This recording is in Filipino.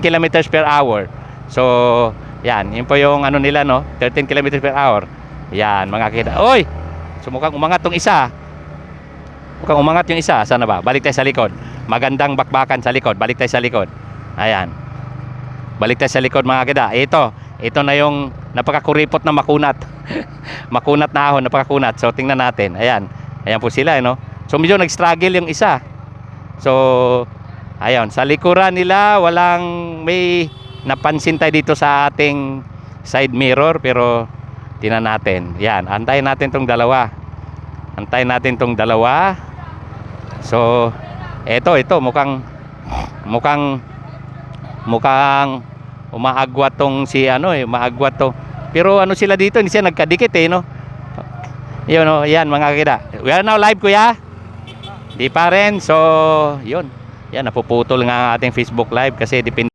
kilometers per hour. So, yan. Yun po yung ano nila, no? 13 kilometers per hour. Yan, mga kita. Oy! Sumukhang umangat tong isa. Mukhang umangat yung isa. Sana ba? Balik tayo sa likod. Magandang bakbakan sa likod. Balik tayo sa likod. Ayan. Balik tayo sa likod, mga kita. Ito na yung napakakuripot na makunat. Makunat na ahon, napakakunat. So, tingnan natin. Ayan. Ayan po sila, no? So, medyo nag-struggle yung isa. So, ayun. Sa likuran nila, may napansin tayo dito sa ating side mirror. Pero, tingnan natin. Yan. Antayin natin tong dalawa. Antayin natin tong dalawa. So, ito. Mukhang umaagwat tong si umaagwat to. Pero ano sila dito, hindi sila nagkadikit no. Yun yan mga kita. We are now live, kuya. Di pa rin. So, yun. Yan, napuputol nga ang ating Facebook live kasi depende